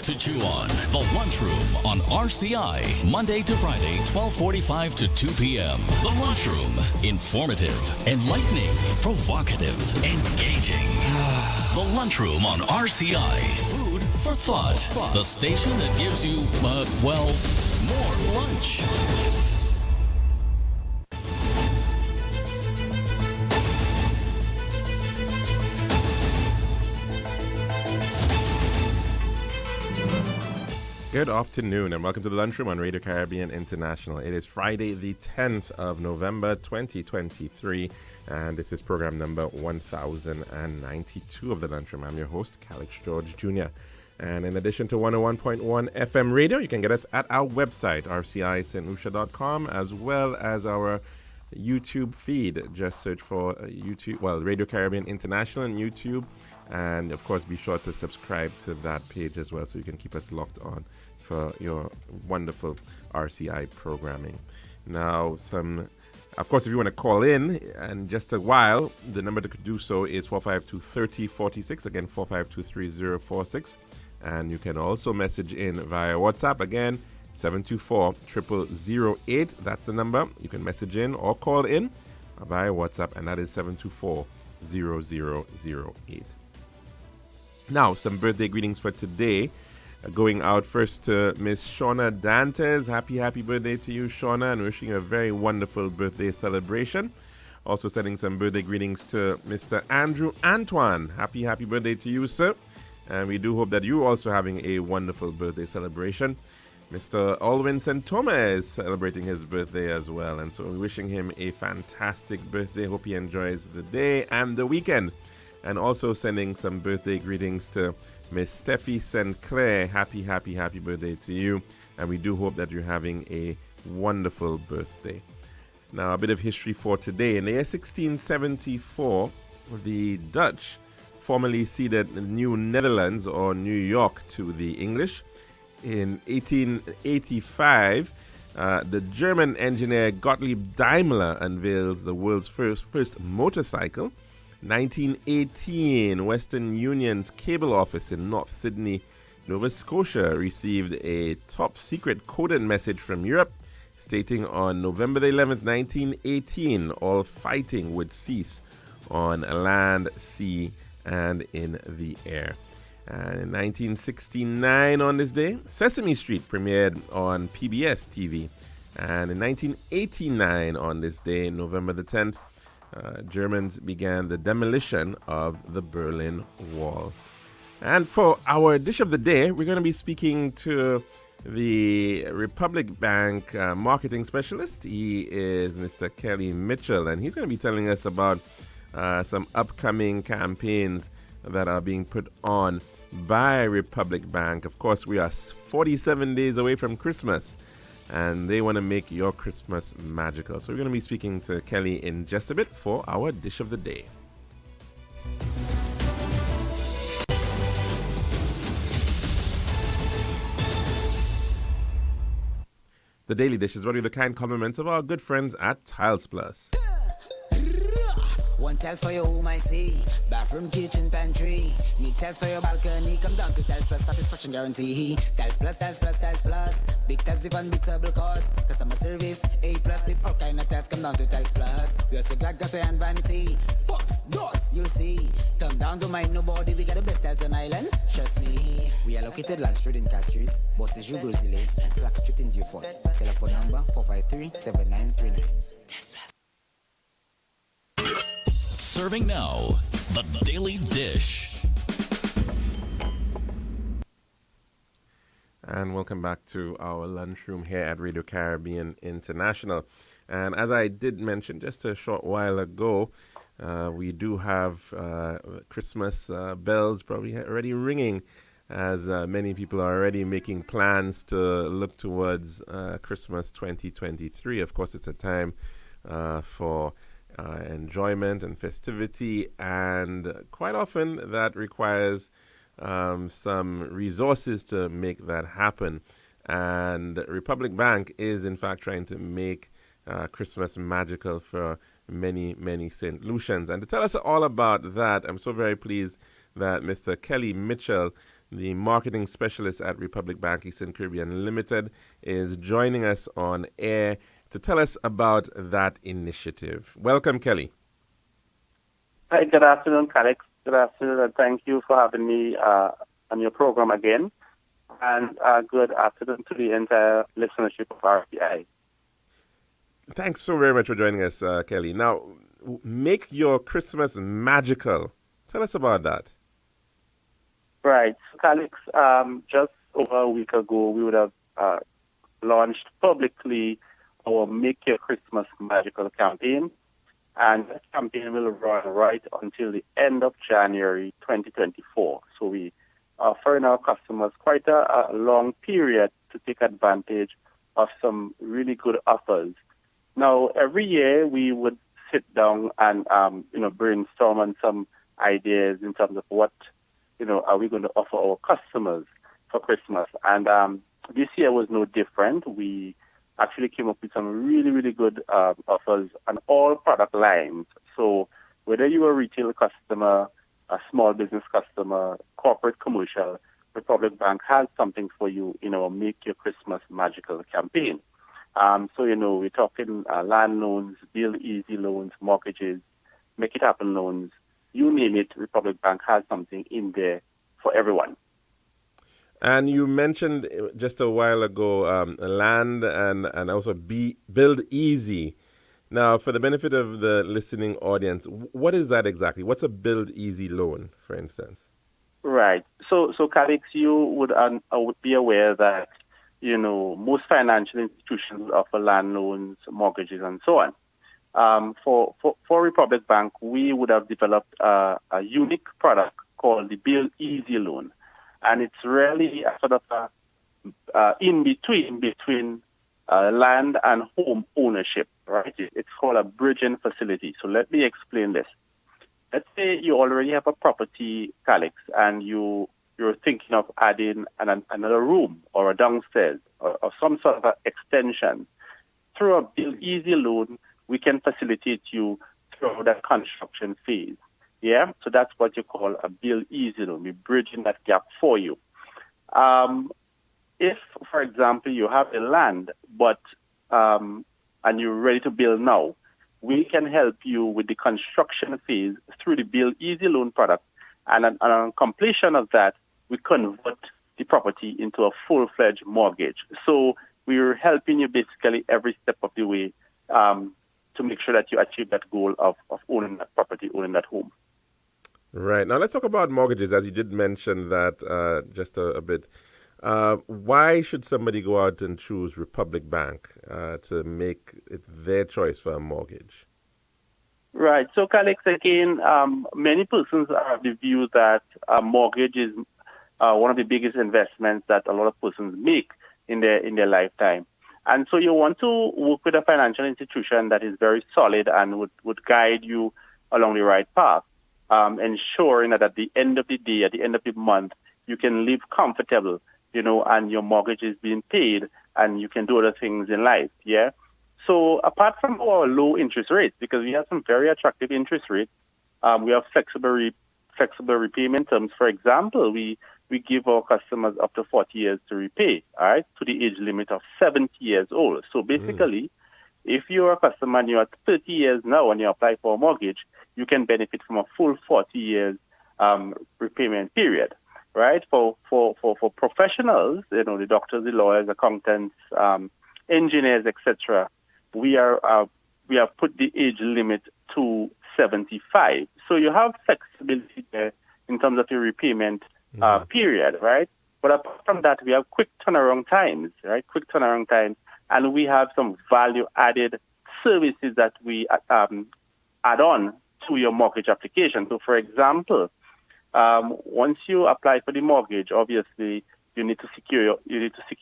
to chew on. The Lunchroom on RCI, Monday to Friday, 12:45 to 2 p.m. The Lunchroom, informative, enlightening, provocative, engaging. The Lunchroom on RCI, food for thought. The station that gives you, more lunch. Good afternoon and welcome to the Lunchroom on Radio Caribbean International. It is Friday the 10th of November 2023 and this is program number 1092 of the Lunchroom. I'm your host, Calix George Jr. And in addition to 101.1 FM radio, you can get us at our website, rcistlucia.com, as well as our YouTube feed. Just search for Radio Caribbean International on YouTube. And of course, be sure to subscribe to that page as well so you can keep us locked on for your wonderful RCI programming. Now, of course, if you want to call in in just a while, the number to do so is 452-3046. Again, 452-3046. And you can also message in via WhatsApp. Again, 724-0008. That's the number. You can message in or call in via WhatsApp, and that is 724-0008. Now, some birthday greetings for today. Going out first to Miss Shauna Dantes. Happy birthday to you, Shauna, and wishing you a very wonderful birthday celebration. Also sending some birthday greetings to Mr. Andrew Antoine. Happy birthday to you, sir. And we do hope that you're also having a wonderful birthday celebration. Mr. Alwyn Santoma is celebrating his birthday as well. And so we're wishing him a fantastic birthday. Hope he enjoys the day and the weekend. And also sending some birthday greetings to Miss Steffi St. Clair. Happy birthday to you. And we do hope that you're having a wonderful birthday. Now, a bit of history for today. In the year 1674, the Dutch formally ceded New Netherlands or New York to the English. In 1885, the German engineer Gottlieb Daimler unveils the world's first motorcycle. 1918, Western Union's cable office in North Sydney, Nova Scotia, received a top-secret coded message from Europe stating on November the 11th, 1918, all fighting would cease on land, sea, and in the air. And in 1969, on this day, Sesame Street premiered on PBS TV. And in 1989, on this day, November the 10th, Germans began the demolition of the Berlin Wall. And for our dish of the day, we're going to be speaking to the Republic Bank marketing specialist. He is Mr. Kelly Mitchell, and he's going to be telling us about some upcoming campaigns that are being put on by Republic Bank. Of course, we are 47 days away from Christmas, and they want to make your Christmas magical. So we're going to be speaking to Kelly in just a bit for our dish of the day. The Daily Dish is brought to you the kind compliments of our good friends at Tiles Plus. One tiles for your home, I see. Bathroom, kitchen, pantry. Need tiles for your balcony. Come down to Tiles Plus, satisfaction guarantee. Tiles Plus, Tiles Plus, Tiles Plus. Big tiles with unbeatable cost. Customer service, A+. With all kind of tiles, come down to Tiles Plus. We also glass, glassware, and vanity. Books, doors, you'll see. Come down to mind nobody. We got the best tiles on island. Trust me. We are located Land Street in Castries, Bosses, Brazilians, and Slack Street in Beaufort. Telephone number 453-7939. Serving now, the Daily Dish. And welcome back to our lunchroom here at Radio Caribbean International. And as I did mention just a short while ago, we do have Christmas bells probably already ringing, as many people are already making plans to look towards Christmas 2023. Of course, it's a time for enjoyment and festivity, and quite often that requires some resources to make that happen. And Republic Bank is in fact trying to make Christmas magical for many St. Lucians. And to tell us all about that, I'm so very pleased that Mr. Kelly Mitchell the marketing specialist at Republic Bank Eastern Caribbean Limited, is joining us on air to tell us about that initiative. Welcome, Kelly. Hi, good afternoon, Alex. Good afternoon, and thank you for having me on your program again. And good afternoon to the entire listenership of RCI. Thanks so very much for joining us, Kelly. Now, make your Christmas magical. Tell us about that. Right. So, Alex, just over a week ago, we would have launched publicly our Make Your Christmas Magical campaign. And that campaign will run right until the end of January 2024. So we are offering our customers quite a long period to take advantage of some really good offers. Now, every year we would sit down and brainstorm on some ideas in terms of what are we going to offer our customers for Christmas. And this year was no different. We actually came up with some really, really good offers on all product lines. So whether you're a retail customer, a small business customer, corporate, commercial, Republic Bank has something for you in our Make Your Christmas Magical campaign. We're talking land loans, Build Easy loans, mortgages, Make It Happen loans. You name it, Republic Bank has something in there for everyone. And you mentioned just a while ago land and also Build Easy. Now, for the benefit of the listening audience, what is that exactly? What's a Build Easy loan, for instance? Right. So Calix, you would be aware that most financial institutions offer land loans, mortgages, and so on. For Republic Bank, we would have developed a unique product called the Build Easy loan. And it's really a sort of in between land and home ownership, right? It's called a bridging facility. So let me explain this. Let's say you already have a property, Calix, and you're thinking of adding another room or a downstairs or some sort of extension. Through a Build Easy loan, we can facilitate you through that construction phase. Yeah, so that's what you call a Build Easy loan. We're bridging that gap for you. If, for example, you have a land, and you're ready to build now, we can help you with the construction phase through the Build Easy loan product. And on completion of that, we convert the property into a full-fledged mortgage. So we're helping you basically every step of the way to make sure that you achieve that goal of owning that property, owning that home. Right. Now, let's talk about mortgages, as you did mention that just a bit. Why should somebody go out and choose Republic Bank to make it their choice for a mortgage? Right. So, Calix, again, many persons have the view that a mortgage is one of the biggest investments that a lot of persons make in their lifetime. And so you want to work with a financial institution that is very solid and would guide you along the right path. Ensuring that at the end of the day, at the end of the month, you can live comfortable, and your mortgage is being paid and you can do other things in life, yeah? So apart from our low interest rates, because we have some very attractive interest rates, we have flexible repayment terms. For example, we give our customers up to 40 years to repay, all right, to the age limit of 70 years old. So basically, if you're a customer and you're at 30 years now and you apply for a mortgage, you can benefit from a full 40 years repayment period, right? For professionals, the doctors, the lawyers, accountants, engineers, etc., we have put the age limit to 75. So you have flexibility there in terms of your repayment period, right? But apart from that, we have quick turnaround times, right? Quick turnaround times. And we have some value-added services that we add on to your mortgage application. So, for example, once you apply for the mortgage, obviously you need to secure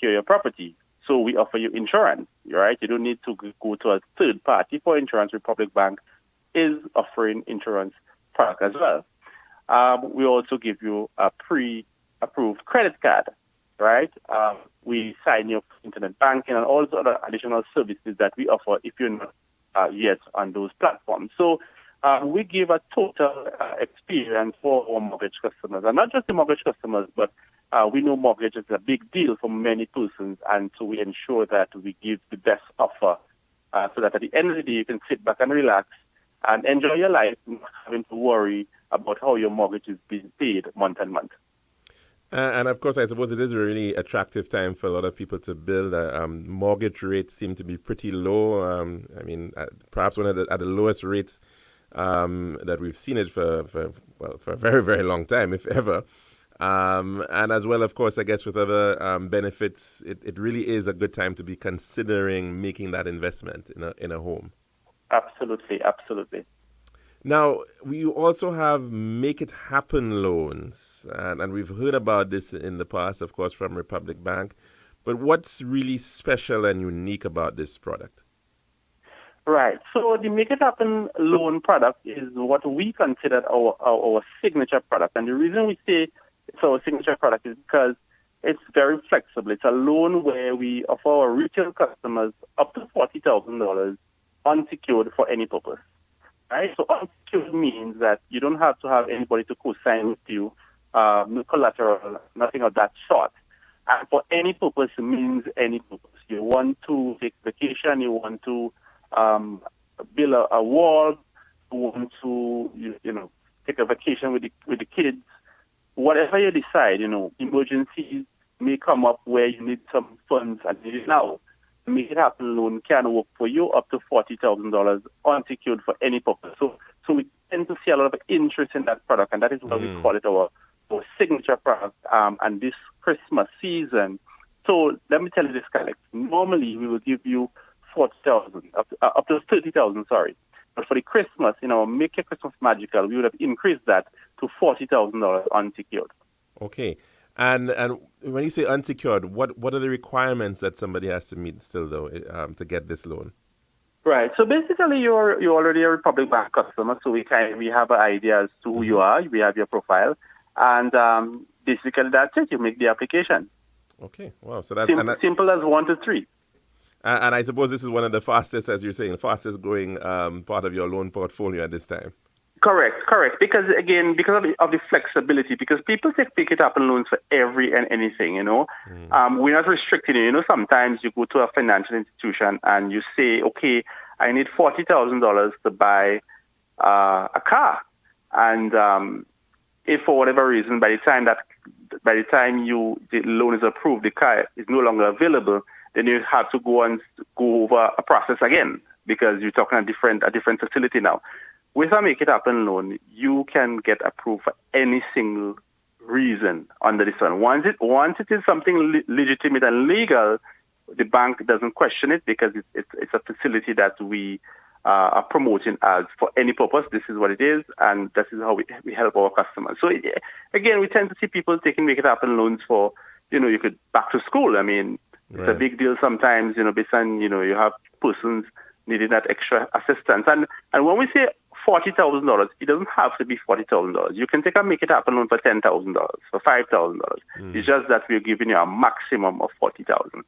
your property. So we offer you insurance, right? You don't need to go to a third party for insurance. Republic Bank is offering insurance product as well. We also give you a pre-approved credit card, right? We sign you up for internet banking and all the other additional services that we offer if you're not yet on those platforms. So we give a total experience for our mortgage customers, and not just the mortgage customers, but we know mortgage is a big deal for many persons, and so we ensure that we give the best offer so that at the end of the day you can sit back and relax and enjoy your life, not having to worry about how your mortgage is being paid month and month. And of course, I suppose it is a really attractive time for a lot of people to build. Mortgage rates seem to be pretty low. Perhaps one of at the lowest rates that we've seen it for a very, very long time, if ever. And as well, of course, I guess with other benefits, it really is a good time to be considering making that investment in a home. Absolutely, absolutely. Now, we also have Make It Happen loans, and we've heard about this in the past, of course, from Republic Bank. But what's really special and unique about this product? Right. So the Make It Happen loan product is what we consider our signature product. And the reason we say it's our signature product is because it's very flexible. It's a loan where we offer our retail customers up to $40,000 unsecured for any purpose. Right? So unsecured means that you don't have to have anybody to co-sign with you, no collateral, nothing of that sort. And for any purpose means any purpose. You want to take vacation, you want to build a wall, you want to take a vacation with the kids. Whatever you decide, emergencies may come up where you need some funds and need it now. Make It Happen loan can work for you up to $40,000 unsecured for any purpose. So we tend to see a lot of interest in that product, and that is why we call it our signature product. And this Christmas season, so let me tell you this, Alex. Normally we will give you $40,000 up to $30,000. Sorry, but for the Christmas, Make Your Christmas Magical, we would have increased that to $40,000 unsecured. Okay. And when you say unsecured, what are the requirements that somebody has to meet still, though, to get this loan? Right. So basically, you're already a Republic Bank customer, so we have an idea as to who you are. We have your profile, and basically that's it. You make the application. Okay. Wow. So that's simple as 1 to 3. And I suppose this is one of the fastest, as you're saying, fastest growing part of your loan portfolio at this time. Correct. Because of the flexibility, because people take Make It Happen loans for every and anything, We're not restricted. Sometimes you go to a financial institution and you say, okay, I need $40,000 to buy a car. And if for whatever reason, by the time the loan is approved, the car is no longer available, then you have to go over a process again because you're talking a different facility now. With a Make It Happen loan, you can get approved for any single reason under this one. Once it is something legitimate and legal, the bank doesn't question it because it's a facility that we are promoting as for any purpose. This is what it is, and this is how we help our customers. So again, we tend to see people taking Make It Happen loans for, you could back to school. I mean, it's a big deal sometimes, based on, you have persons needing that extra assistance. And when we say $40,000, it doesn't have to be $40,000. You can take a Make It Happen loan for $10,000, for $5,000. It's just that we're giving you a maximum of $40,000.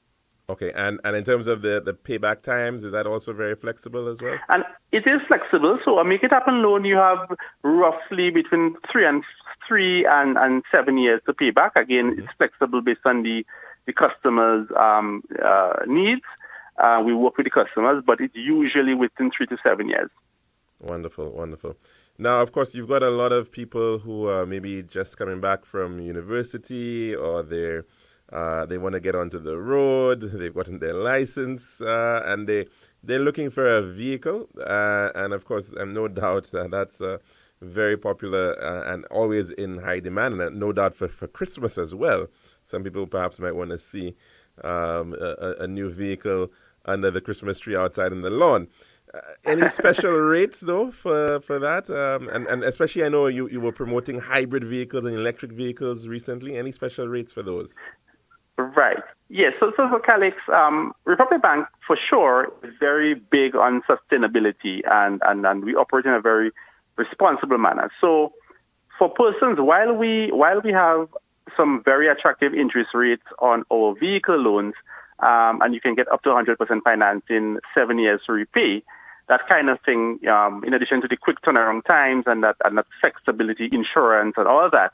Okay, and in terms of the payback times, is that also very flexible as well? And it is flexible. So a Make It Happen loan, you have roughly between 3 and 7 years to pay back. Again, it's flexible based on the customer's needs. We work with the customers, but it's usually within 3 to 7 years. Wonderful. Now, of course, you've got a lot of people who are maybe just coming back from university, or they want to get onto the road. They've gotten their license, and they're looking for a vehicle. And of course, no doubt that's very popular and always in high demand, and no doubt for Christmas as well. Some people perhaps might want to see a new vehicle under the Christmas tree outside in the lawn. Any special rates, though, for that? And especially, I know you were promoting hybrid vehicles and electric vehicles recently. Any special rates for those? Right. Yes. So Calix, Republic Bank, for sure, is very big on sustainability, and we operate in a very responsible manner. So for persons, while we have some very attractive interest rates on our vehicle loans, and you can get up to 100% financing, 7 years to repay, that kind of thing, in addition to the quick turnaround times and that flexibility, insurance and all of that.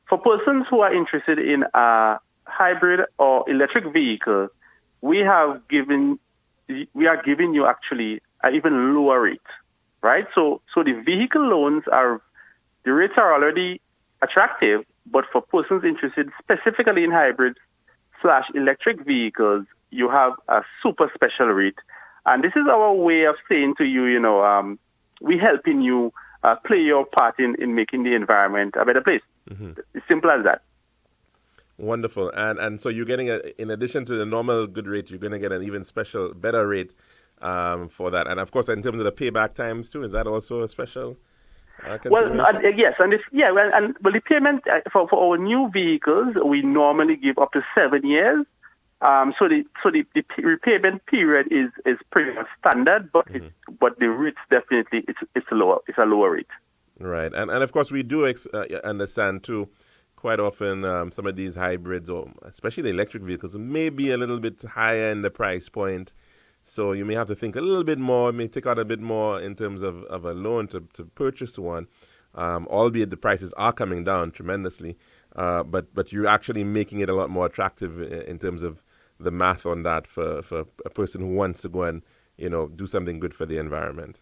For persons who are interested in a hybrid or electric vehicle, we are giving you actually an even lower rate, right? So the vehicle loans the rates are already attractive, but for persons interested specifically in hybrids/electric vehicles, you have a super special rate. And this is our way of saying to you, we helping you play your part in making the environment a better place. It's simple as that. Wonderful. And so you're getting, in addition to the normal good rate, you're going to get an even special, better rate for that. And of course, in terms of the payback times too, is that also a special consideration? Yes. And the payment for our new vehicles, we normally give up to 7 years. So the repayment period is pretty much standard, but the rates definitely it's lower. It's a lower rate. Right, and of course we do understand too. Quite often, some of these hybrids, or especially the electric vehicles, may be a little bit higher in the price point. So you may have to think a little bit more, may take out a bit more in terms of a loan to purchase one, albeit the prices are coming down tremendously. But you're actually making it a lot more attractive in terms of the math on that for a person who wants to go and do something good for the environment.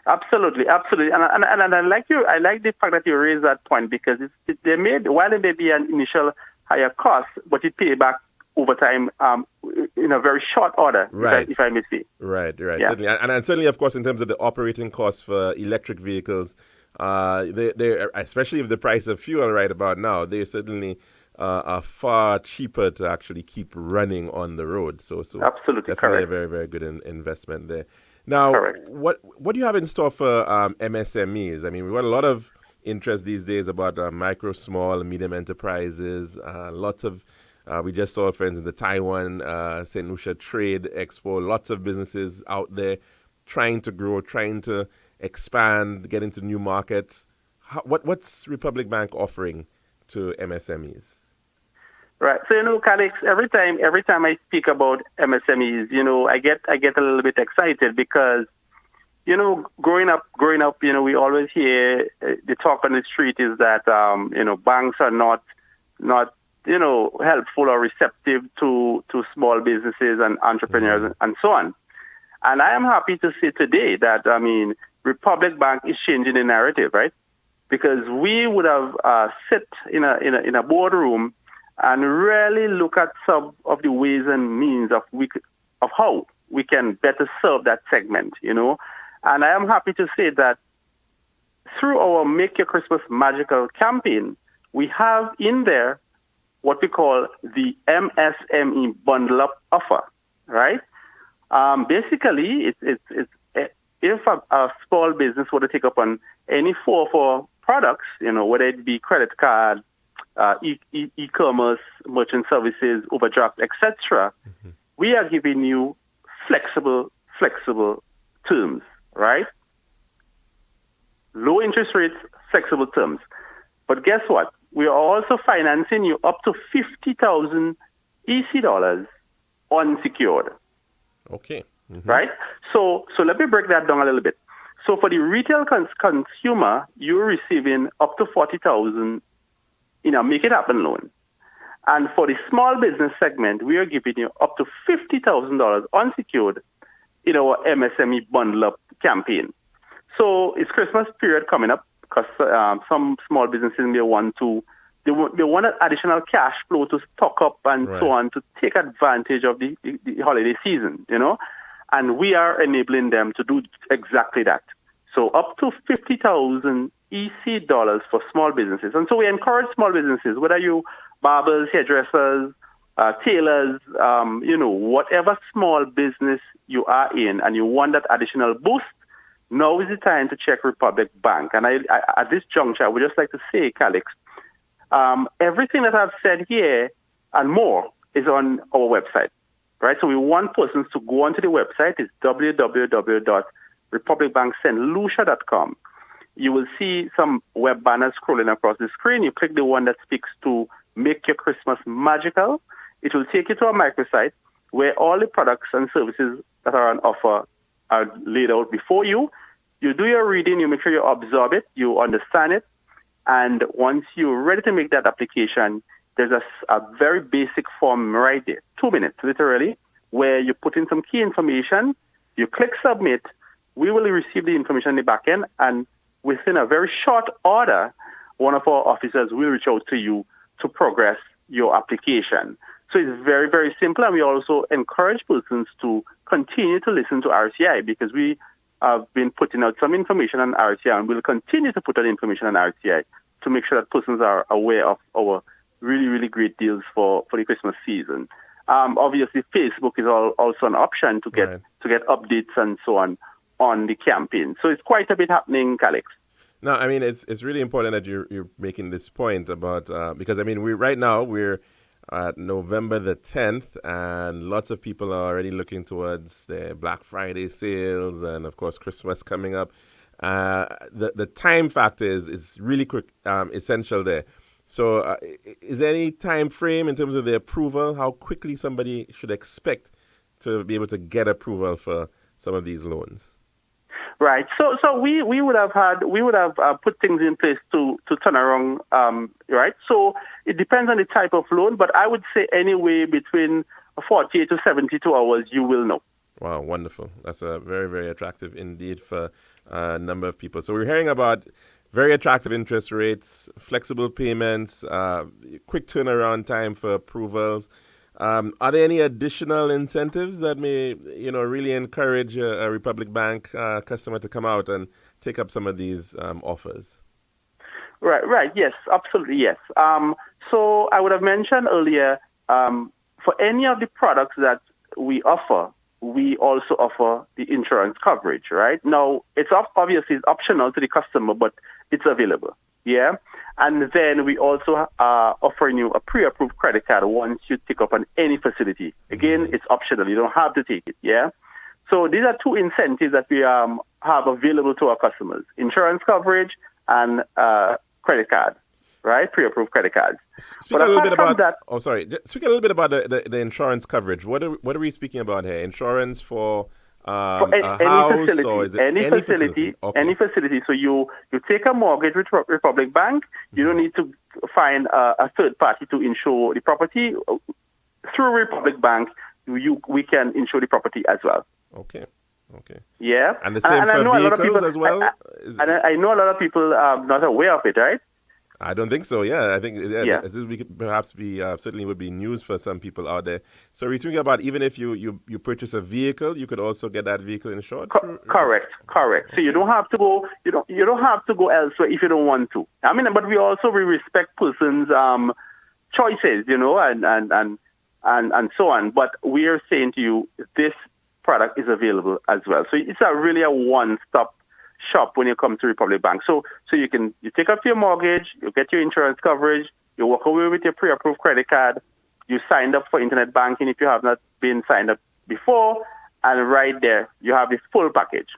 Absolutely, and I like the fact that you raised that point, because while it may be an initial higher cost, but it pay back over time in a very short order, right? If I may say. Right. Yeah. Certainly, and certainly, of course, in terms of the operating costs for electric vehicles, they especially if the price of fuel right about now, they certainly are far cheaper to actually keep running on the road. So absolutely definitely correct. A very, very good investment there. Now, correct. What do you have in store for MSMEs? I mean, we've got a lot of interest these days about micro, small, and medium enterprises. Lots of we just saw, friends, in the Taiwan St. Lucia Trade Expo. Lots of businesses out there trying to grow, trying to expand, get into new markets. What's Republic Bank offering to MSMEs? Right. So, Calix, every time I speak about MSMEs, I get a little bit excited because, growing up, we always hear the talk on the street is that, banks are not helpful or receptive to small businesses and entrepreneurs and so on. And I am happy to say today that, Republic Bank is changing the narrative, right? Because we would have sit in a boardroom and really look at some of the ways and means of how we can better serve that segment, And I am happy to say that through our Make Your Christmas Magical campaign, we have in there what we call the MSME Bundle Up offer, right? Basically, it's if a small business were to take up on any 4 of our products, whether it be credit card, e-commerce, merchant services, overdraft, etc., we are giving you flexible terms, right? Low interest rates, flexible terms. But guess what? We are also financing you up to 50,000 EC dollars unsecured. Okay. Right? So let me break that down a little bit. So for the retail consumer, you're receiving up to 40,000 in a Make It Happen loan. And for the small business segment, we are giving you up to $50,000 unsecured in our MSME Bundle Up campaign. So it's Christmas period coming up because some small businesses may want they want an additional cash flow to stock up and so on to take advantage of the holiday season, And we are enabling them to do exactly that. So up to 50,000 EC dollars for small businesses. And so we encourage small businesses, whether you barbers, hairdressers, tailors, whatever small business you are in and you want that additional boost, now is the time to check Republic Bank. And I at this juncture, I would just like to say, Calix, everything that I've said here and more is on our website, right? So we want persons to go onto the website. It's www.republicbankstlucia.com. You will see some web banners scrolling across the screen. You click the one that speaks to Make Your Christmas Magical. It will take you to a microsite where all the products and services that are on offer are laid out before you. You do your reading, you make sure you absorb it, you understand it, And once you're ready to make that application, there's a very basic form right there, 2 minutes literally, where you put in some key information, you click submit, we will receive the information in the back end, and within a very short order, one of our officers will reach out to you to progress your application. So it's very, very simple, and we also encourage persons to continue to listen to RCI because we have been putting out some information on RCI, and we'll continue to put out information on RCI to make sure that persons are aware of our really, really great deals for the Christmas season. Obviously, Facebook is also an option to get updates and so on the campaign. So it's quite a bit happening, Calix. No, I mean it's really important that you're making this point about because I mean we're at November the 10th, and lots of people are already looking towards the Black Friday sales and of course Christmas coming up. The time factor is really quick, essential there. So is there any time frame in terms of the approval, how quickly somebody should expect to be able to get approval for some of these loans? Right. So we would have put things in place to turn around. Right. So it depends on the type of loan, but I would say anyway between 48 to 72 hours, you will know. Wow, wonderful. That's a very, very attractive indeed for a number of people. So we're hearing about very attractive interest rates, flexible payments, quick turnaround time for approvals. Are there any additional incentives that may, really encourage a Republic Bank customer to come out and take up some of these offers? Right. Yes, absolutely. Yes. So I would have mentioned earlier, for any of the products that we offer, we also offer the insurance coverage, right? Now, obviously it's optional to the customer, but it's available. Yeah. And then we also are offering you a pre-approved credit card once you take up on any facility. Again, it's optional. You don't have to take it. Yeah. So these are two incentives that we have available to our customers: insurance coverage and credit card, right? Pre-approved credit cards. Speak a little bit about that. Oh, sorry. Speak a little bit about the insurance coverage. What are we speaking about here? Insurance for a house, facility, or is it any facility? Okay. Any facility. So you take a mortgage with Republic Bank. You don't need to find a third party to insure the property. Through Republic Bank, we can insure the property as well. Okay. Yeah. And the same for vehicles as well? I know a lot of people are not aware of it, right? I don't think so. Yeah, I think this could perhaps be certainly would be news for some people out there. So we're thinking about even if you purchase a vehicle, you could also get that vehicle insured. Correct. Okay. So you don't have to go. You don't have to go elsewhere if you don't want to. I mean, but we respect persons' choices, and so on. But we are saying to you, this product is available as well. So it's really a one-stop shop when you come to Republic Bank. So you take up your mortgage, you get your insurance coverage, you walk away with your pre-approved credit card, you signed up for internet banking if you have not been signed up before, and right there you have the full package.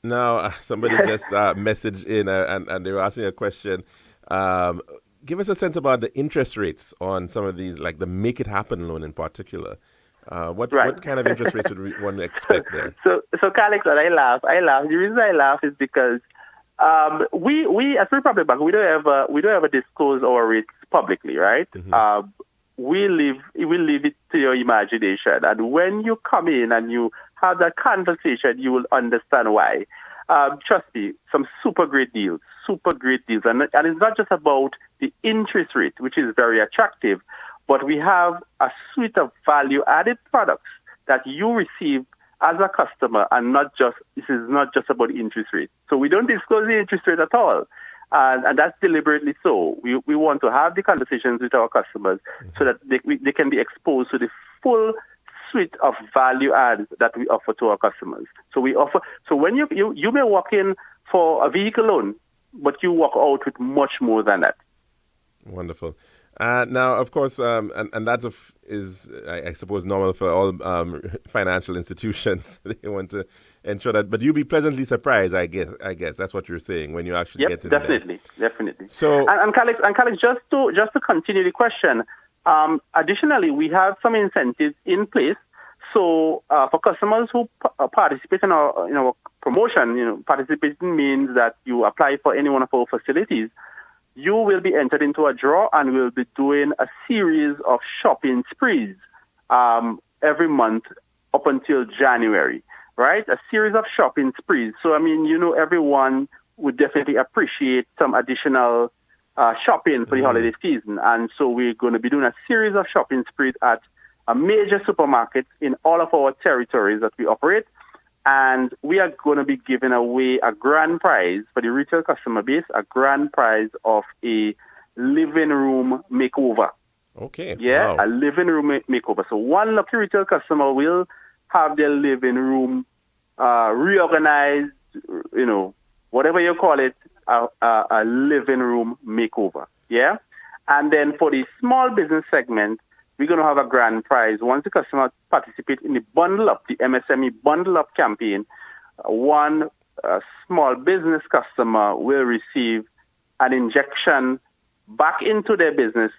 Now, somebody just messaged in and they were asking a question. Give us a sense about the interest rates on some of these, like the Make It Happen loan in particular. What kind of interest rates would we want to expect there? So Calix, I laugh. The reason I laugh is because we as Republic Bank we don't ever disclose our rates publicly, right? Mm-hmm. We leave it to your imagination, and when you come in and you have that conversation, you will understand why. Trust me, some super great deals, and it's not just about the interest rate, which is very attractive. But we have a suite of value-added products that you receive as a customer, and this is not just about the interest rate. So we don't disclose the interest rate at all, and that's deliberately so. We want to have the conversations with our customers so that they can be exposed to the full suite of value adds that we offer to our customers. So when you may walk in for a vehicle loan, but you walk out with much more than that. Wonderful. Now, of course, and that is, I suppose, normal for all financial institutions. They want to ensure that, but you'll be pleasantly surprised, I guess that's what you're saying when you actually get in definitely. So, and Calix, just to continue the question, additionally, we have some incentives in place. So, for customers who participate in our promotion, participating means that you apply for any one of our facilities. you will be entered into a draw, and we'll be doing a series of shopping sprees every month up until January, right? A series of shopping sprees. So, I mean, everyone would definitely appreciate some additional shopping for the holiday season. And so we're going to be doing a series of shopping sprees at a major supermarkets in all of our territories that we operate. And we are going to be giving away a grand prize for the retail customer base, a grand prize of a living room makeover. Okay. Yeah, Wow. a living room makeover. So one lucky retail customer will have their living room reorganized, whatever you call it, a living room makeover. Yeah? And then for the small business segment, we're going to have a grand prize. Once the customer participates in the Bundle Up, the MSME Bundle Up campaign, one small business customer will receive an injection back into their business.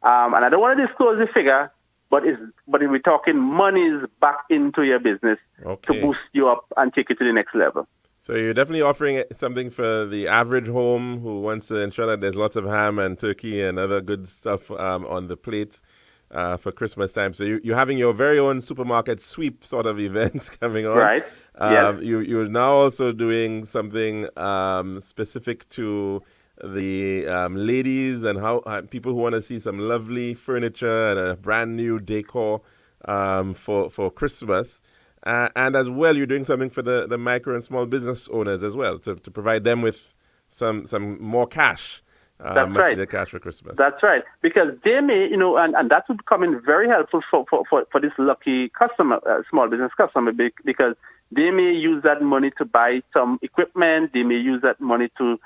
And I don't want to disclose the figure, but we're talking monies back into your business to boost you up and take it to the next level. So you're definitely offering something for the average home who wants to ensure that there's lots of ham and turkey and other good stuff on the plates for Christmas time. So you're having your very own supermarket sweep sort of event coming on. Right. Yes. You're now also doing something specific to the ladies and how people who want to see some lovely furniture and a brand new decor for Christmas. And as well, you're doing something for the micro and small business owners as well to provide them with some more cash. That's right. The cash for Christmas. That's right. Because they may, and that would come in very helpful for this lucky customer, small business customer, because they may use that money to buy some equipment. They may use that money to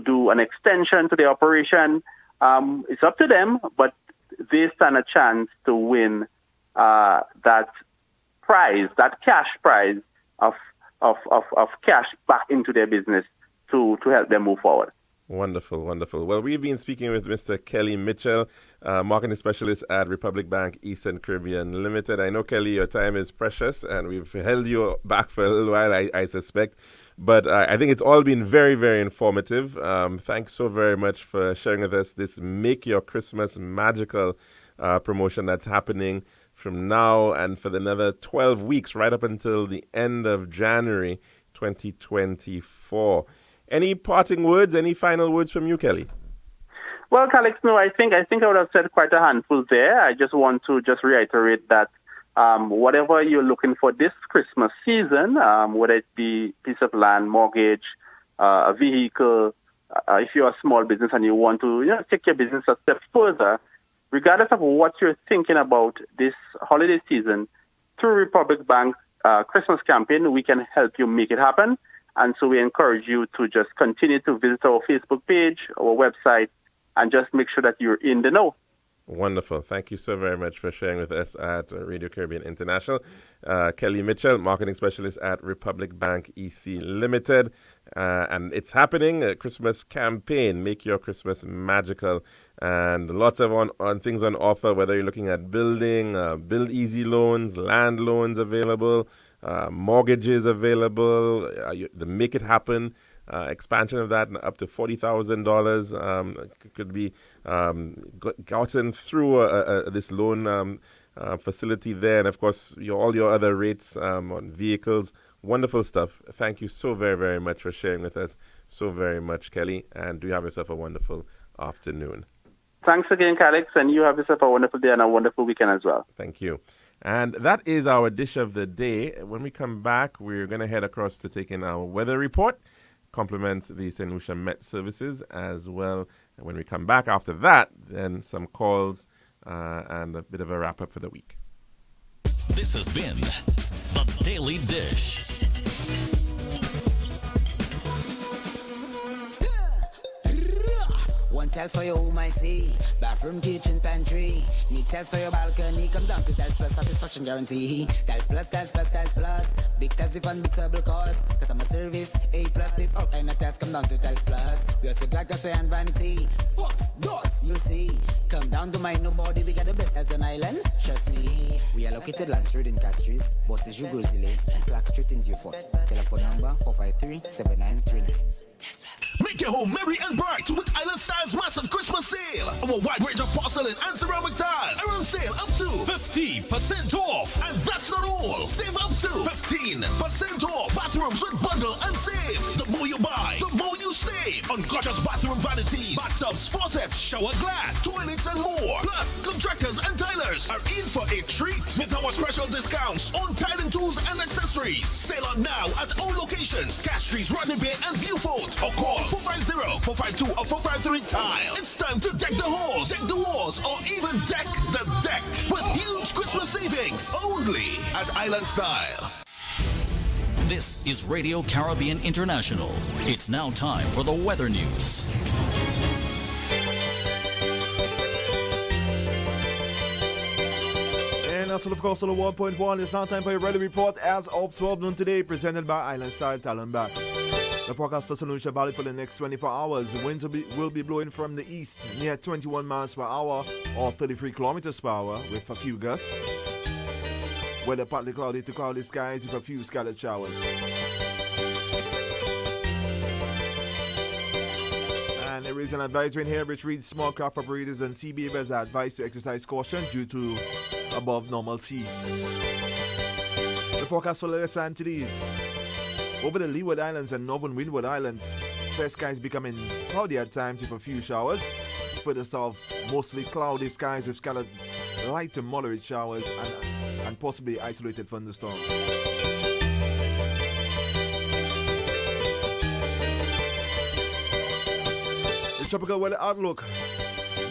do an extension to the operation. It's up to them, but they stand a chance to win that prize, that cash prize of cash back into their business to help them move forward. Wonderful, wonderful. Well, we've been speaking with Mr. Kelly Mitchell, marketing specialist at Republic Bank Eastern Caribbean Limited. I know, Kelly, your time is precious, and we've held you back for a little while, I suspect. But I think it's all been very, very informative. Thanks so very much for sharing with us this Make Your Christmas Magical promotion that's happening from now and for another 12 weeks, right up until the end of January 2024. Any parting words, any final words from you, Kelly? Well, Calix, no, I think I would have said quite a handful there. I just want to reiterate that whatever you're looking for this Christmas season, whether it be piece of land, mortgage, a vehicle, if you're a small business and you want to take your business a step further, regardless of what you're thinking about this holiday season, through Republic Bank Christmas campaign, we can help you make it happen. And so we encourage you to just continue to visit our Facebook page, our website, and just make sure that you're in the know. Wonderful. Thank you so very much for sharing with us at Radio Caribbean International. Kelly Mitchell, marketing specialist at Republic Bank EC Limited. And it's happening, a Christmas campaign, Make Your Christmas Magical. And lots of on things on offer, whether you're looking at building, build easy loans, land loans available, mortgages available, the Make It Happen expansion of that up to $40,000 could be gotten through this loan facility there. And of course, all your other rates on vehicles. Wonderful stuff. Thank you so very, very much for sharing with us so very much, Kelly. And do have yourself a wonderful afternoon. Thanks again, Calix, and you have yourself a wonderful day and a wonderful weekend as well. Thank you. And that is our dish of the day. When we come back, we're going to head across to take in our weather report, compliments the St. Lucia Met Services as well. And when we come back after that, then some calls and a bit of a wrap-up for the week. This has been The Daily Dish. One test for your home, I see. Bathroom, kitchen, pantry. Need test for your balcony. Come down to Test Plus, satisfaction guarantee. Test Plus, Test Plus, Test Plus. Big test with unbeatable cost. Customer service, A+. This all kind of test. Come down to Test Plus. We also like that's and vanity. Box, doors, you'll see. Come down to my nobody. We got the best as an island. Trust me. We are located Lance Road in Castries, Bosses Jugosile, and Flag Street in Beaufort. Telephone number 453-7939. Test Plus. Make your home merry and bright with Island Style's massive Christmas sale. Our wide range of porcelain and ceramic tiles are on sale up to 50% off. And that's not all. Save up to 15% off. Bathrooms with bundle and save. The more you buy, the more you save. On gorgeous bathroom vanities, bathtubs, faucets, shower glass, toilets, and more. Plus, contractors and tilers are in for a treat with our special discounts on tiling tools and accessories. Sale on now at all locations: Castries, Rodney Bay, and Viewfort. Or call 450-452 or 453 Tile. It's time to deck the halls, deck the walls, or even deck the deck with huge Christmas savings only at Island Style. This is Radio Caribbean International. It's now time for the weather news. And also, of course, on the 1.1, it's now time for a weather report as of 12 noon today, presented by Island Style Talonback. The forecast for St. Lucia Valley for the next 24 hours. Winds will be blowing from the east near 21 miles per hour or 33 kilometers per hour with a few gusts. Weather partly cloudy to cloudy skies with a few scattered showers. And there is an advisory in here which reads small craft operators and sea beavers are advised to exercise caution due to above normal seas. The forecast for later Antilles. Over the Leeward Islands and northern Windward Islands, fair skies becoming cloudy at times with a few showers. Further south, mostly cloudy skies with scattered light to moderate showers and possibly isolated thunderstorms. The tropical weather outlook.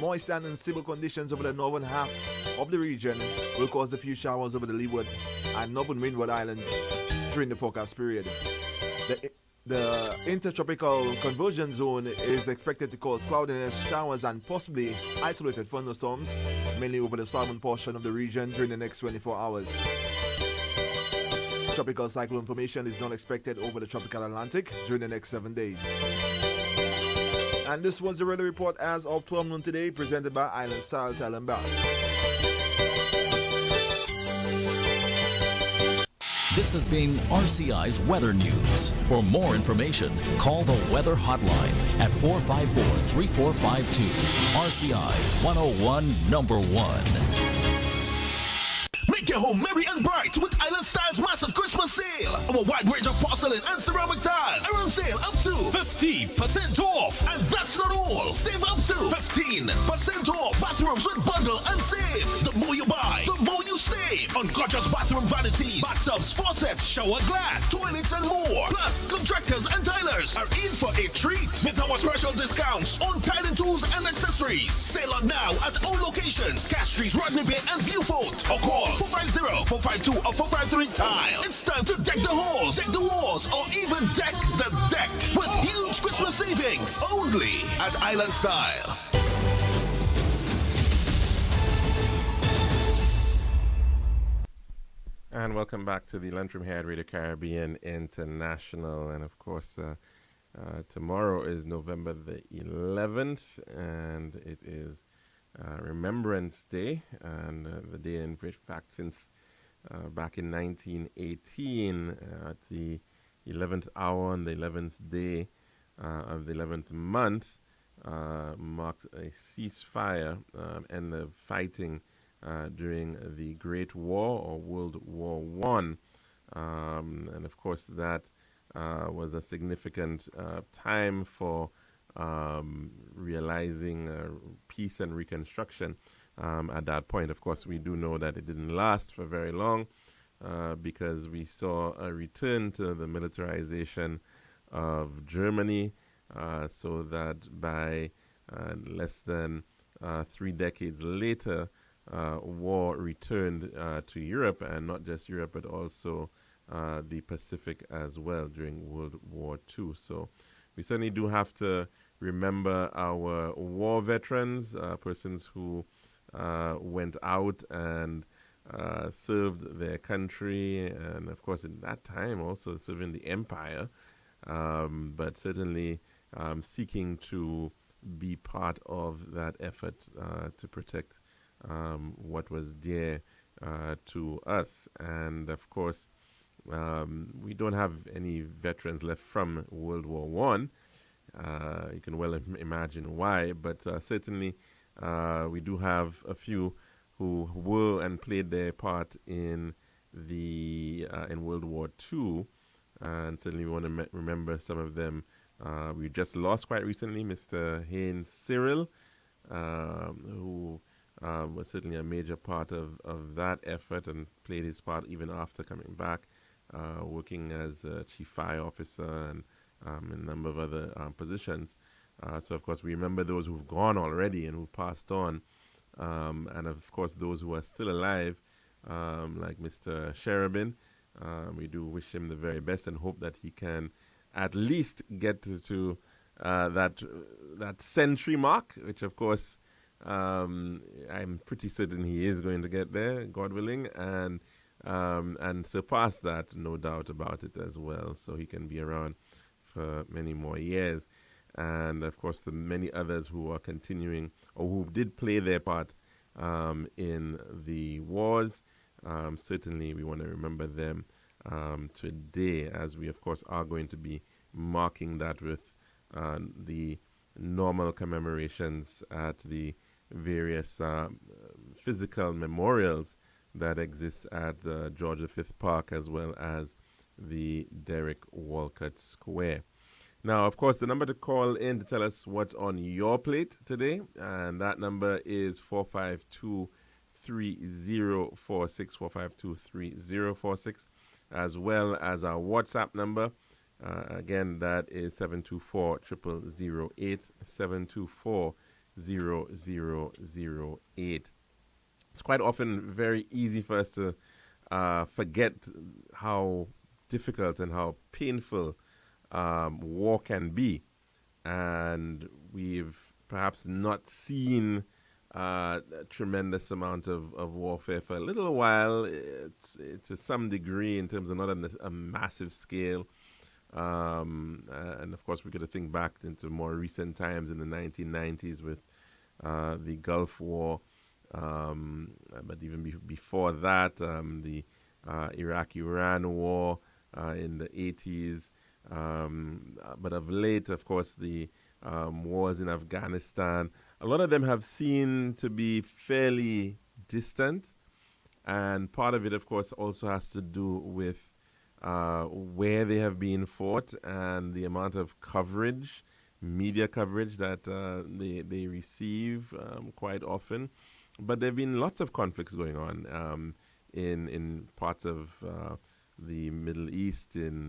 Moist and unstable conditions over the northern half of the region will cause a few showers over the Leeward and northern Windward Islands during the forecast period. The intertropical convergence zone is expected to cause cloudiness, showers, and possibly isolated thunderstorms, mainly over the southern portion of the region during the next 24 hours. Tropical cyclone formation is not expected over the tropical Atlantic during the next 7 days. And this was the weather report as of 12 noon today, presented by Island Style Talonback. This has been RCI's Weather News. For more information, call the Weather Hotline at 454-3452. RCI 101 number 1. Make your home merry and bright with Island Style's massive Christmas sale. Our wide range of porcelain and ceramic tiles are on sale up to 50% off. And that's not all. Save up to 15% off. Bathrooms with bundle and save. The more you buy, the more you save. On gorgeous bathroom vanities, bathtubs, faucets, shower glass, toilets, and more. Plus, contractors and tilers are in for a treat with our special discounts on tiling tools and accessories. Sale on now at all locations: Castries, Rodney Bay, and Viewfort. Or call 450-452 or 453 Tile. It's time to deck the halls, deck the walls, or even deck the deck with huge Christmas savings only at Island Style. And welcome back to the Lunchroom here at Radio Caribbean International. And of course, tomorrow is November the 11th, and it is Remembrance Day, and the day in fact since back in 1918 at the 11th hour on the 11th day of the 11th month marked a ceasefire and the fighting during the Great War or World War One, and of course that was a significant time for realizing peace and reconstruction at that point. Of course, we do know that it didn't last for very long because we saw a return to the militarization of Germany, so that by less than 3 decades later, war returned to Europe, and not just Europe, but also the Pacific as well during World War II. So we certainly do have to remember our war veterans, persons who went out and served their country, and of course in that time also serving the empire, but certainly seeking to be part of that effort to protect what was dear to us. And of course, we don't have any veterans left from World War One, You can well imagine why, but certainly we do have a few who were and played their part in the in World War II, and certainly we want to remember some of them. We just lost quite recently Mr. Haynes Cyril, who was certainly a major part of that effort and played his part even after coming back, working as a chief fire officer and in a number of other positions. So, of course, we remember those who've gone already and who've passed on. And, of course, those who are still alive, like Mr. Sherabin. We do wish him the very best and hope that he can at least get to that century mark, which, of course, I'm pretty certain he is going to get there, God willing, and surpass that, no doubt about it as well, so he can be around for many more years. And, of course, the many others who are continuing or who did play their part in the wars, certainly we want to remember them today, as we, of course, are going to be marking that with the normal commemorations at the various physical memorials that exist at the George V Park as well as the Derek Walcott Square. Now, of course, the number to call in to tell us what's on your plate today, and that number is 452-3046, 452-3046, as well as our WhatsApp number. Again, that is 724-0008, 724-0008. It's quite often very easy for us to forget how difficult and how painful war can be. And we've perhaps not seen a tremendous amount of warfare for a little while, to some degree, in terms of not on a massive scale. And of course, we're going to think back into more recent times in the 1990s with the Gulf War. But even before that, the Iraq-Iran war in the 80s. But of late, of course, the wars in Afghanistan, a lot of them have seemed to be fairly distant. And part of it, of course, also has to do with where they have been fought and the amount of coverage, media coverage that they receive quite often. But there have been lots of conflicts going on in parts of the Middle East, in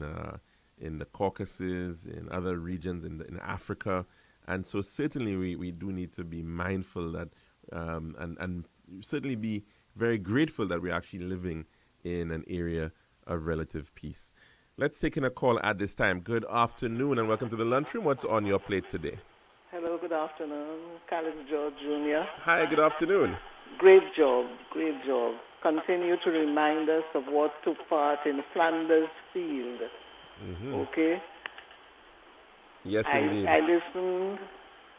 the Caucasus, in other regions in Africa. And so certainly we do need to be mindful that and certainly be very grateful that we're actually living in an area of relative peace. Let's take in a call at this time. Good afternoon and welcome to the Lunchroom. What's on your plate today? Hello, good afternoon. Carlos George Jr. Hi, good afternoon. Great job, great job. Continue to remind us of what took part in Flanders Field. Mm-hmm. Okay? Yes, indeed. I listened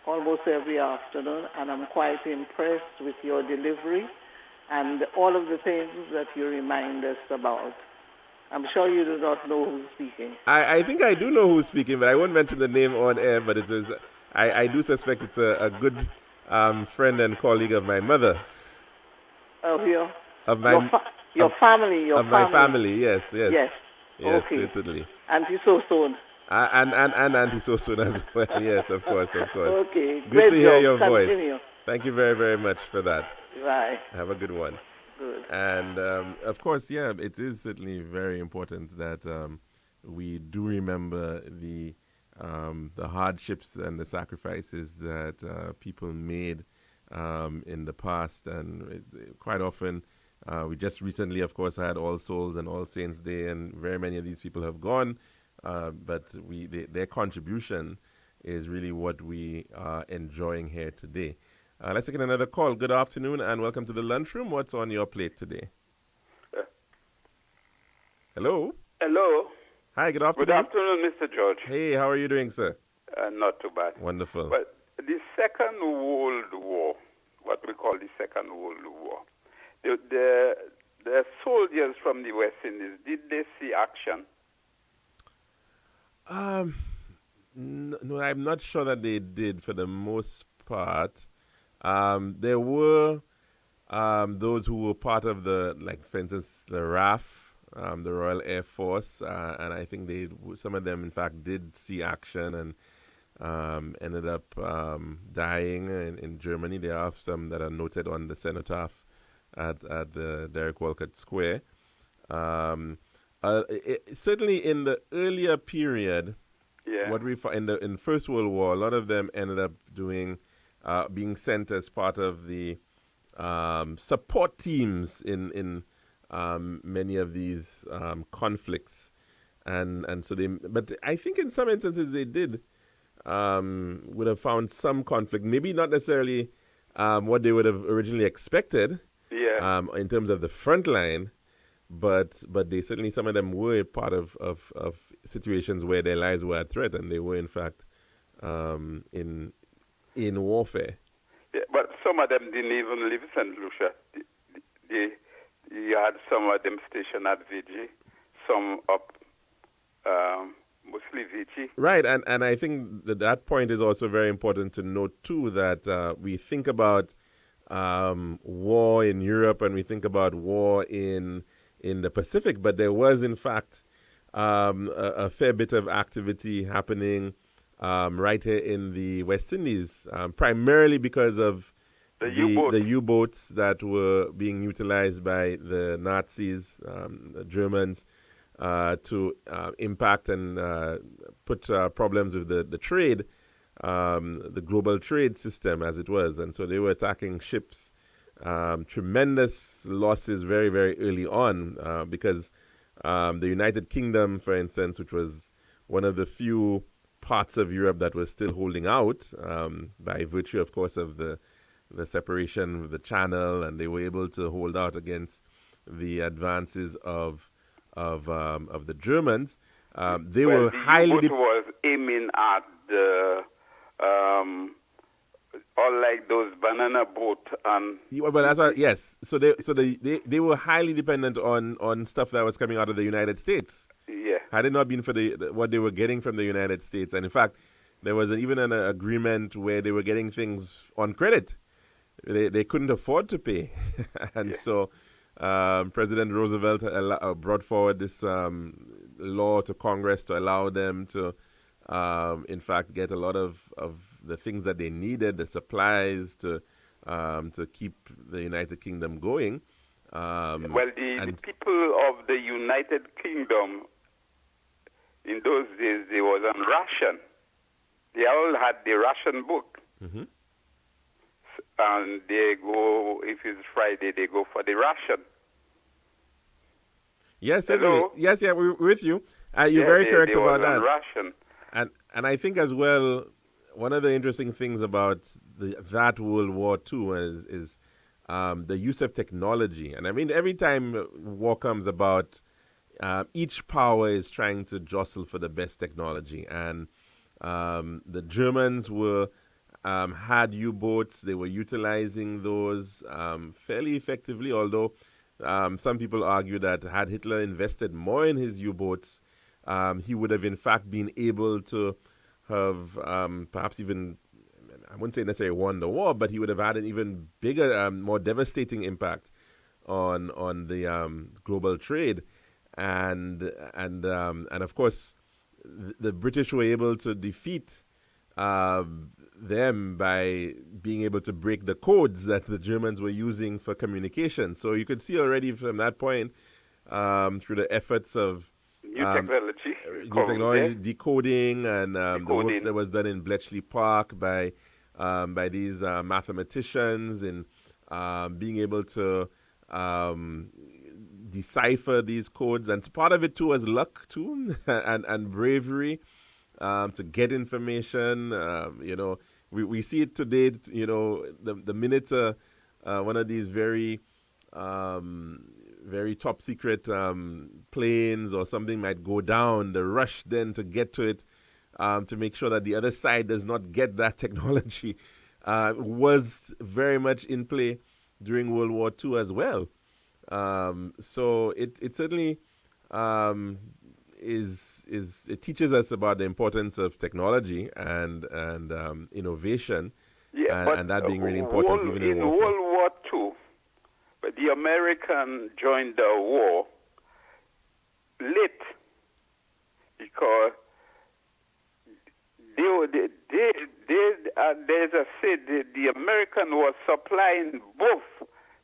almost every afternoon, and I'm quite impressed with your delivery and all of the things that you remind us about. I'm sure you do not know who's speaking. I think I do know who's speaking, but I won't mention the name on air, but it is, I do suspect it's a good friend and colleague of my mother. Of your family. My family, yes. Yes, okay. Certainly. Auntie So-Soon. And Auntie So-Soon as well. Yes, of course. Okay, good to hear your Continue. voice. Thank you very, very much for that. Bye. Have a good one. Good. And of course, it is certainly very important that we do remember the hardships and the sacrifices that people made in the past. And quite often, we just recently, of course, had All Souls and All Saints Day, and very many of these people have gone. But their contribution is really what we are enjoying here today. Let's take another call. Good afternoon and welcome to the Lunchroom. What's on your plate today? Hello? Hello. Hi, good afternoon. Good afternoon, Mr. George. Hey, how are you doing, sir? Not too bad. Wonderful. But the Second World War, what we call the Second World War, the soldiers from the West Indies, did they see action? No, I'm not sure that they did for the most part. There were those who were part of the, like for instance, the RAF, the Royal Air Force, and I think some of them in fact did see action and ended up dying in Germany. There are some that are noted on the cenotaph at the Derek Walcott Square. Certainly in the earlier period, what we in First World War, a lot of them ended up being sent as part of the support teams in many of these conflicts, and so but I think in some instances they did would have found some conflict, maybe not necessarily what they would have originally expected, in terms of the front line, but they certainly, some of them were part of situations where their lives were at threat, and they were in fact in warfare. Yeah, but some of them didn't even live in St. Lucia. You had some of them stationed at Vigi, some up mostly Vigi. Right, and I think that point is also very important to note too, that we think about war in Europe and we think about war in the Pacific, but there was in fact a fair bit of activity happening right here in the West Indies, primarily because of the U-boats that were being utilized by the Nazis, the Germans, to impact and put problems with the trade, the global trade system as it was. And so they were attacking ships. Tremendous losses very, very early on because the United Kingdom, for instance, which was one of the few parts of Europe that was still holding out by virtue, of course, of the separation of the Channel, and they were able to hold out against the advances of the Germans. They were highly was aiming at the all like those banana boat and well, that's why, yes. So they were highly dependent on stuff that was coming out of the United States. Yeah. Had it not been for what they were getting from the United States, and in fact, there was even an agreement where they were getting things on credit. They couldn't afford to pay, and so President Roosevelt brought forward this law to Congress to allow them to, in fact, get a lot of the things that they needed, the supplies to keep the United Kingdom going. The people of the United Kingdom in those days, they was on ration. They all had the ration book. Mm-hmm. And they go, if it's Friday, they go for the ration. Yes, certainly. Hello? Yes, we're with you. You're very correct they about was that. on ration. And I think as well, one of the interesting things about that World War II is the use of technology. And I mean, every time war comes about, each power is trying to jostle for the best technology. And the Germans had U-boats. They were utilizing those fairly effectively, although some people argue that had Hitler invested more in his U-boats, he would have in fact been able to have perhaps even, I wouldn't say necessarily won the war, but he would have had an even bigger, more devastating impact on the global trade. And of course, the British were able to defeat them by being able to break the codes that the Germans were using for communication. So you could see already from that point, through the efforts of new technology, decoding, and the work that was done in Bletchley Park by these mathematicians, and being able to decipher these codes. And part of it too was luck too, and bravery. To get information, we see it today. The minute one of these very top secret planes or something might go down, the rush then to get to it, to make sure that the other side does not get that technology, was very much in play during World War II as well. So it certainly it teaches us about the importance of technology and innovation, and that being really important even in warfare. World War II, but the American joined the war late because there's a said the American was supplying both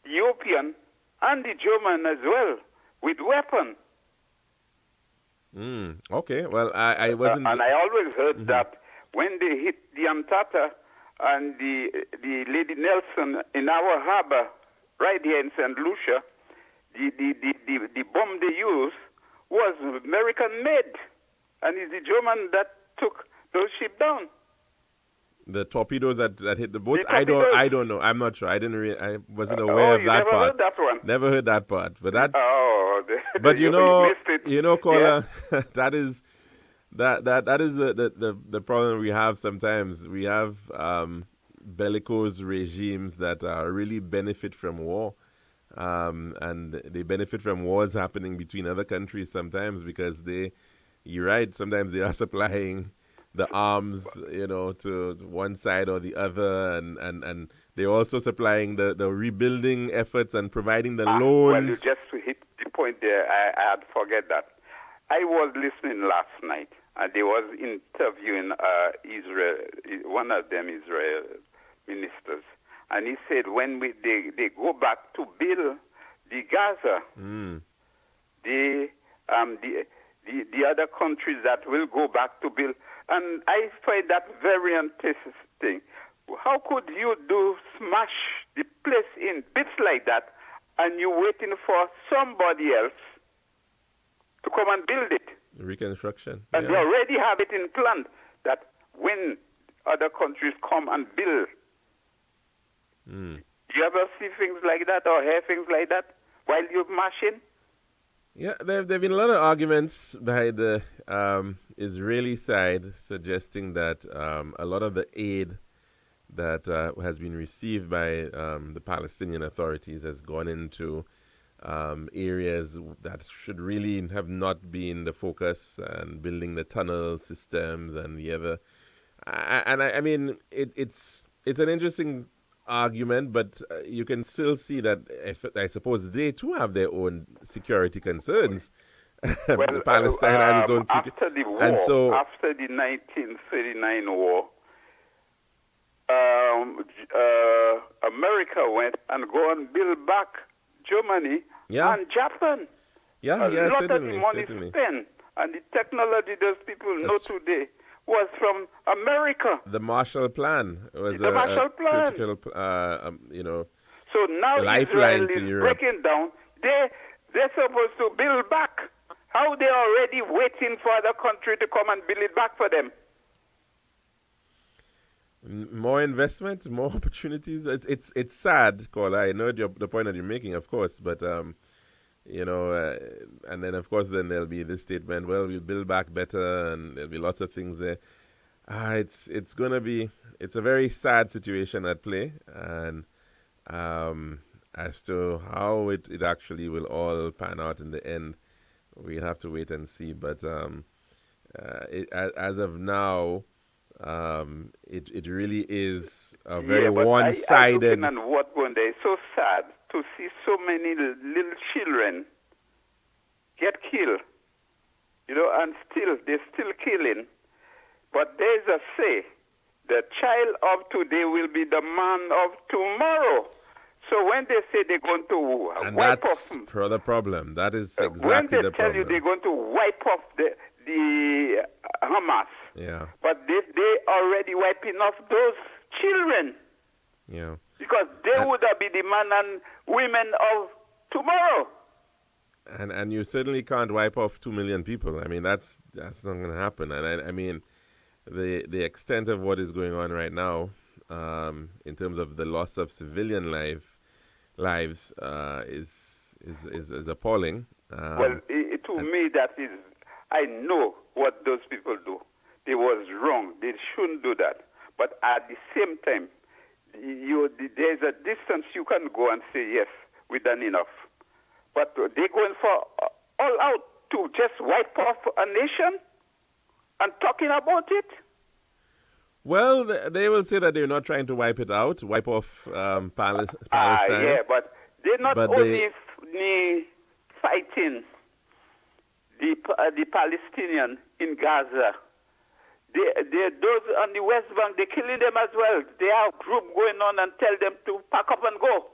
the European and the German as well with weapons. Okay, well, I wasn't... and I always heard that when they hit the Antata and the Lady Nelson in our harbor, right here in St. Lucia, the bomb they used was American-made. And it's the German that took those ships down. The torpedoes that hit the boats? I don't know. I'm not sure. I wasn't aware of that part. Never heard that one? Never heard that part. But that... but you know, caller, that is the problem we have sometimes. We have bellicose regimes that really benefit from war. And they benefit from wars happening between other countries sometimes because you're right, sometimes they are supplying the arms, to one side or the other, and they're also supplying the rebuilding efforts and providing the loans. Well, you just hit the point there. I had forget that. I was listening last night, and they was interviewing Israel, one of them Israel ministers, and he said when they go back to build the Gaza, the other countries that will go back to build. And I find that very interesting. How could you smash the place in bits like that and you're waiting for somebody else to come and build it? Reconstruction. And they already have it in plan that when other countries come and build. You ever see things like that or hear things like that while you're mashing? Yeah, there have been a lot of arguments by the Israeli side suggesting that a lot of the aid that has been received by the Palestinian authorities has gone into areas that should really have not been the focus, and building the tunnel systems and the other. I mean, it's an interesting argument, but you can still see that I suppose they too have their own security concerns. Well, Palestine has its own after the war, and so after the 1939 war, America went and go and build back Germany and Japan. A lot of the money spent, and the technology those people know today was from America. The Marshall Plan was the Marshall Plan. Critical, so now lifeline Israel to is Europe. breaking down. They're supposed to build back. How they already waiting for the country to come and build it back for them? More investment, more opportunities. It's sad, Caller. I know the point that you're making, of course, but and then of course there'll be this statement. Well, we'll build back better, and there'll be lots of things there. It's a very sad situation at play, and as to how it actually will all pan out in the end, we'll have to wait and see. But as of now, it really is a very one-sided. And what one day, so sad to see so many little children get killed, and they're still killing. But there's a say, the child of today will be the man of tomorrow. So when they say they're going to wipe off... And that's the problem. That is exactly the problem. When they tell you they're going to wipe off the Hamas, but they already wiping off those children. Yeah. Because they would be the men and women of tomorrow. And you certainly can't wipe off 2 million people. I mean, that's not going to happen. And I mean, the extent of what is going on right now, in terms of the loss of civilian lives, is appalling. To me, that is, I know what those people do. They was wrong. They shouldn't do that. But at the same time, there's a distance you can go and say, yes, we've done enough. But they're going for all out to just wipe off a nation and talking about it? Well, they will say that they're not trying to wipe it out, wipe off Palestine. Yeah, but they're not But only fighting the Palestinians in Gaza. Those on the West Bank, they're killing them as well. They have a group going on and tell them to pack up and go.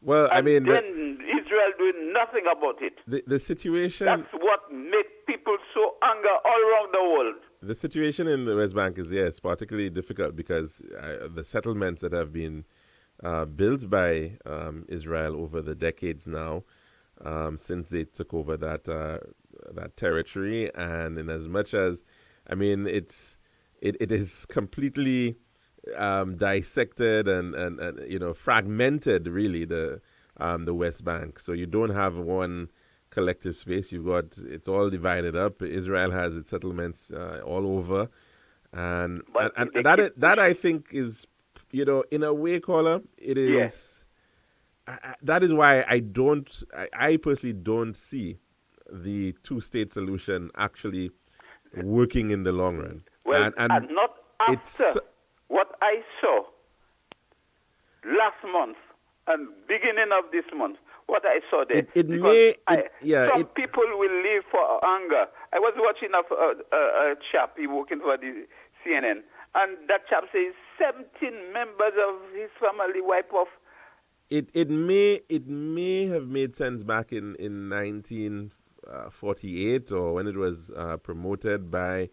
Well, and then Israel doing nothing about it. The situation... That's what makes people so angry all around the world. The situation in the West Bank is, yes, particularly difficult because the settlements that have been built by Israel over the decades now, since they took over that territory, and in as much as, I mean, it is completely dissected and fragmented, really, the West Bank. So you don't have one collective space. It's all divided up. Israel has its settlements all over, and that I think is, in a way, caller, it is. Yeah. That is why I personally don't see the two-state solution actually working in the long run. Well, and not after what I saw last month and beginning of this month. What I saw there. Some people will live for anger. I was watching a chap, he working for the CNN, and that chap says 17 members of his family wipe off. It may have made sense back in 1948 or when it was promoted by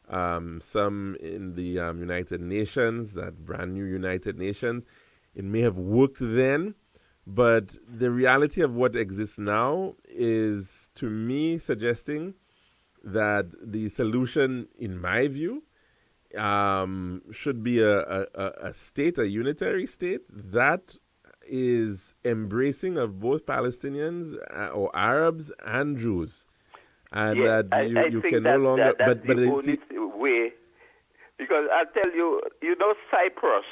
some in the United Nations, that brand new United Nations. It may have worked then. But the reality of what exists now is, to me, suggesting that the solution, in my view, should be a state, a unitary state that is embracing of both Palestinians or Arabs and Jews, and that you can no longer. That's the only way, because I'll tell you, Cyprus.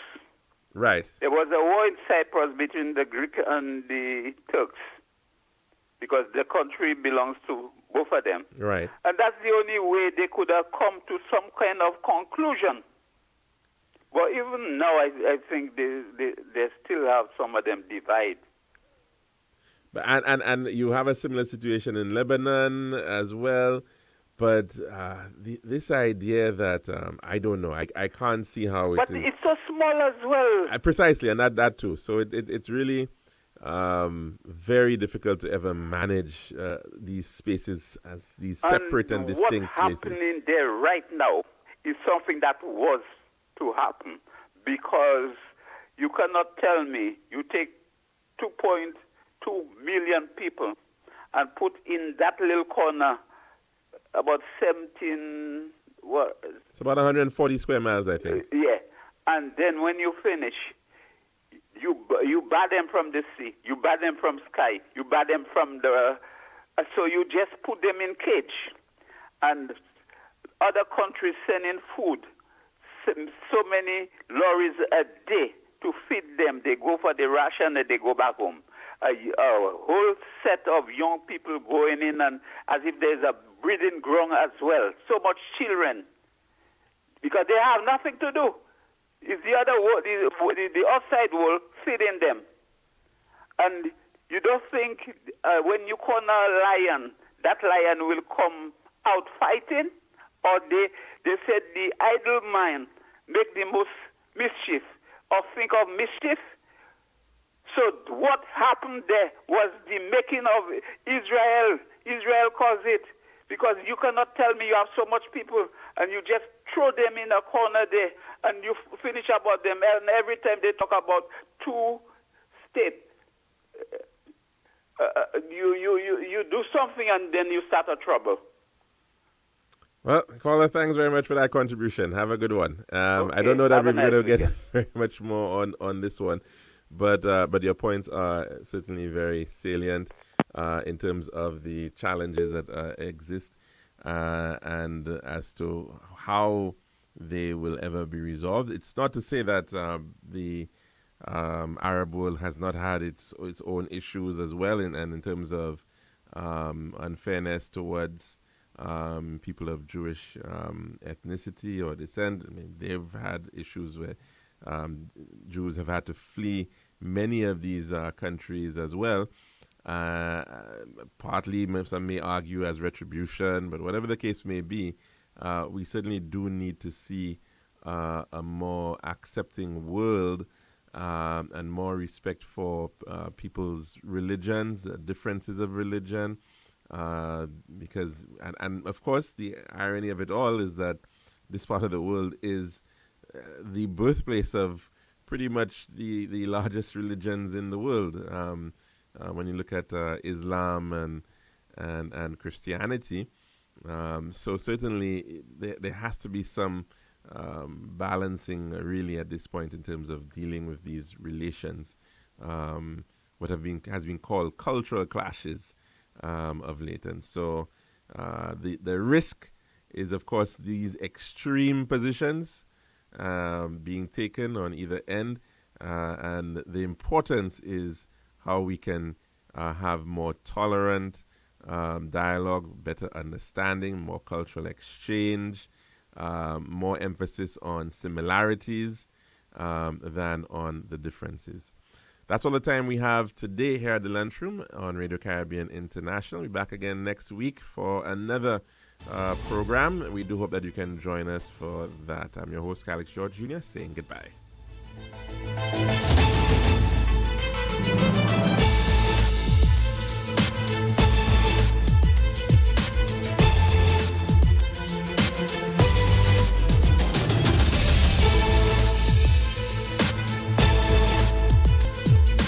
Right. There was a war in Cyprus between the Greek and the Turks because the country belongs to both of them. Right. And that's the only way they could have come to some kind of conclusion. But even now, I think they still have some of them divide. But and you have a similar situation in Lebanon as well. But this idea that, I don't know, I can't see how it is. But it's so small as well. Precisely, and that too. So it's really very difficult to ever manage these spaces as these separate and distinct spaces. What's happening there right now is something that was to happen, because you cannot tell me you take 2.2 million people and put in that little corner about 17... It's about 140 square miles, I think. Yeah. And then when you finish, you bar them from the sea, you bar them from sky, you bar them from the... so you just put them in cage. And other countries send in food, so many lorries a day to feed them. They go for the ration and they go back home. A whole set of young people going in, and as if there's a breeding ground as well. So much children, because they have nothing to do. It's the other world, the outside world feeding them. And you don't think when you corner a lion, that lion will come out fighting? Or they said the idle mind make the most mischief, or think of mischief? So what happened there was the making of Israel. Israel caused it. Because you cannot tell me you have so much people and you just throw them in a corner there and you finish about them. And every time they talk about two states, you do something and then you start a trouble. Well, caller, thanks very much for that contribution. Have a good one. Okay, I don't know that we're going to get very much more on this one, but your points are certainly very salient in terms of the challenges that exist and as to how they will ever be resolved. It's not to say that the Arab world has not had its own issues as well, and in terms of unfairness towards people of Jewish ethnicity or descent. I mean, they've had issues where Jews have had to flee many of these countries as well. Partly, some may argue as retribution, but whatever the case may be, we certainly do need to see a more accepting world and more respect for people's religions, differences of religion, because, and of course, the irony of it all is that this part of the world is the birthplace of pretty much the largest religions in the world. When you look at Islam and Christianity, so certainly there has to be some balancing really at this point in terms of dealing with these relations, what has been called cultural clashes of late. And so the risk is, of course, these extreme positions being taken on either end, and the importance is how we can have more tolerant dialogue, better understanding, more cultural exchange, more emphasis on similarities than on the differences. That's all the time we have today here at the Lunchroom on Radio Caribbean International. We'll be back again next week for another program. We do hope that you can join us for that. I'm your host, Alex George Jr., saying goodbye.